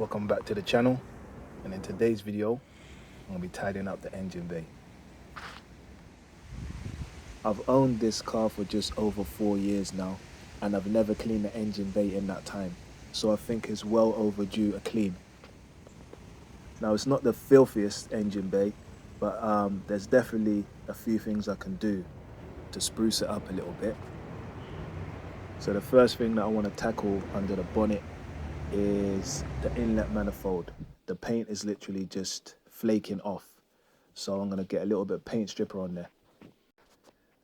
Welcome back to the channel, and in today's video I'm going to be tidying up the engine bay. I've owned this car for just over 4 years now, and I've never cleaned the engine bay in that time, so I think it's well overdue a clean. Now, it's not the filthiest engine bay, but there's definitely a few things I can do to spruce it up a little bit. So the first thing that I want to tackle under the bonnet is the inlet manifold. The paint is literally just flaking off, so I'm going to get a little bit of paint stripper on there.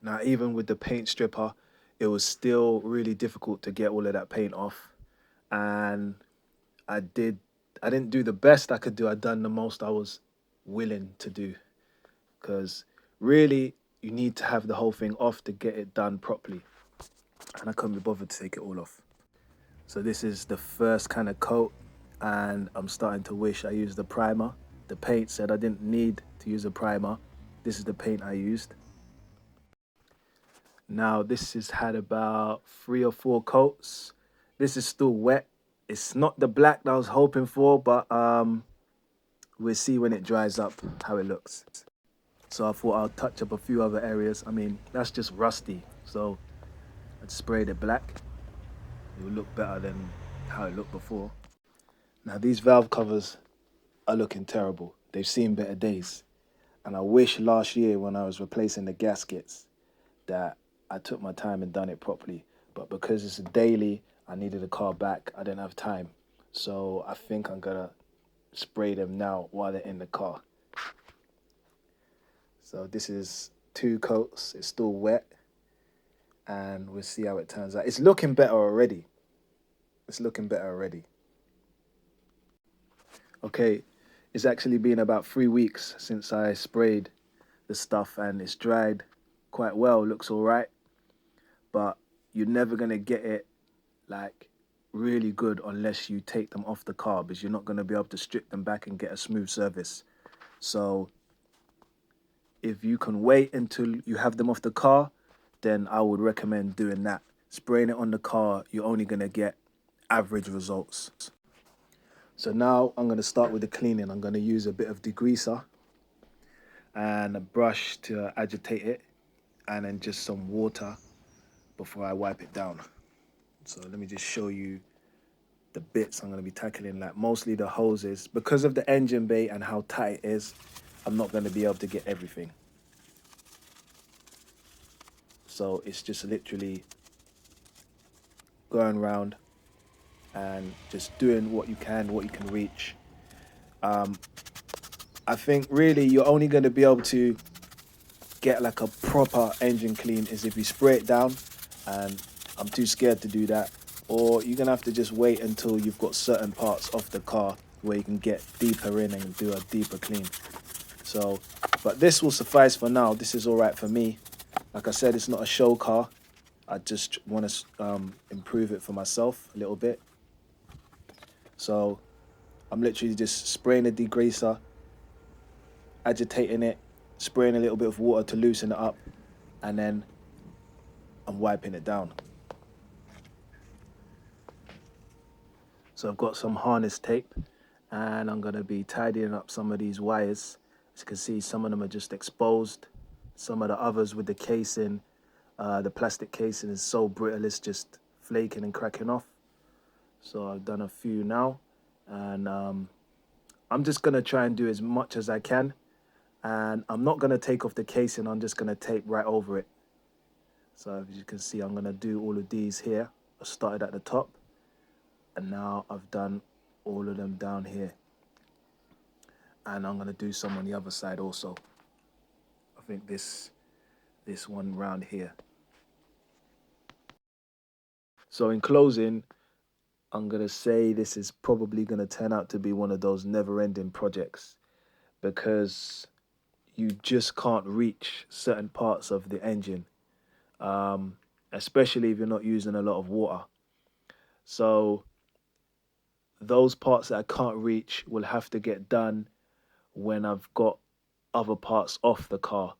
Now, even with the paint stripper, it was still really difficult to get all of that paint off, and I didn't do the best I could do. I done the most I was willing to do, because really you need to have the whole thing off to get it done properly, and I couldn't be bothered to take it all off. So this is the first kind of coat, and I'm starting to wish I used the primer. The paint said I didn't need to use a primer. This is the paint I used. Now this has had about 3 or 4 coats. This is still wet. It's not the black that I was hoping for, but we'll see when it dries up how it looks. So I thought I'll touch up a few other areas. I mean, that's just rusty, so I'd sprayed it black. It will look better than how it looked before. Now these valve covers are looking terrible. They've seen better days. And I wish last year when I was replacing the gaskets that I took my time and done it properly. But because it's a daily, I needed the car back. I didn't have time. So I think I'm gonna spray them now while they're in the car. So this is 2 coats. It's still wet, and we'll see how it turns out. It's looking better already. It's looking better already. Okay, it's actually been about 3 weeks since I sprayed the stuff, and it's dried quite well. Looks all right, but you're never gonna get it like really good unless you take them off the car, because you're not gonna be able to strip them back and get a smooth service. So if you can wait until you have them off the car, then I would recommend doing that. Spraying it on the car, you're only gonna get average results. So now I'm gonna start with the cleaning. I'm gonna use a bit of degreaser and a brush to agitate it, and then just some water before I wipe it down. So let me just show you the bits I'm going to be tackling, like mostly the hoses. Because of the engine bay and how tight it is, I'm not going to be able to get everything. So it's just literally going around and just doing what you can reach. I think really you're only going to be able to get like a proper engine clean is if you spray it down, and I'm too scared to do that. Or you're gonna have to just wait until you've got certain parts of the car where you can get deeper in and do a deeper clean. So, but this will suffice for now. This is all right for me. Like I said, it's not a show car. I just want to improve it for myself a little bit. So I'm literally just spraying the degreaser, agitating it, spraying a little bit of water to loosen it up, and then I'm wiping it down. So I've got some harness tape, and I'm gonna be tidying up some of these wires. As you can see, some of them are just exposed. Some of the others with the casing, the plastic casing is so brittle, it's just flaking and cracking off. So I've done a few now, and I'm just gonna try and do as much as I can. And I'm not gonna take off the casing, I'm just gonna tape right over it. So as you can see, I'm gonna do all of these here. I started at the top, and now I've done all of them down here. And I'm gonna do some on the other side also. I think this one round here. So in closing, I'm gonna say this is probably gonna turn out to be one of those never-ending projects, because you just can't reach certain parts of the engine, especially if you're not using a lot of water. So those parts that I can't reach will have to get done when I've got other parts off the car.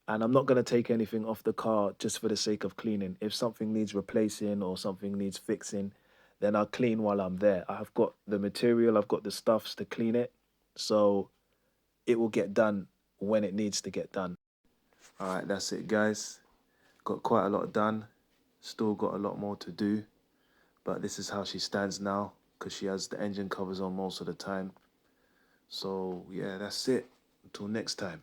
And I'm not going to take anything off the car just for the sake of cleaning. If something needs replacing or something needs fixing, then I'll clean while I'm there. I've got the material, I've got the stuffs to clean it, so it will get done when it needs to get done. All right, that's it, guys. Got quite a lot done. Still got a lot more to do, but this is how she stands now because she has the engine covers on most of the time. So yeah, that's it. Until next time.